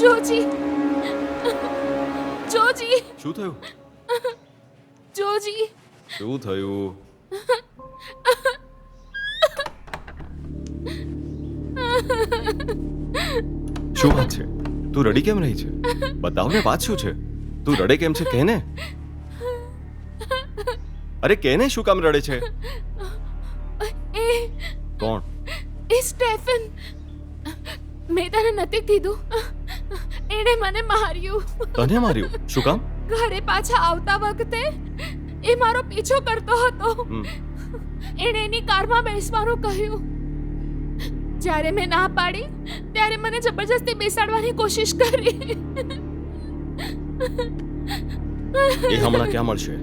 જોજી, જોજી, શું થયું? જોજી. શું થયું? શું વાત છે? તું રડી કેમ રહી છે? બતાવ ને, વાત શું છે? તું રડે કેમ છે, કહે ને. અરે કહે ને, શું કામ રડે છે? એ કોણ? એ સ્ટેફન. મેં તને નથી કીધું, એણે મને માર્યું. તને માર્યું? શું કામ? ઘરે પાછા આવતા વખતે એ મારો પીછો કરતો હતો. એણે એની કારમાં બેસવાનું કહ્યું. જ્યારે મેં ના પાડી ત્યારે મને જબરજસ્તી બેસાડવાની કોશિશ કરી. એ હમણાં ક્યાં મળશે?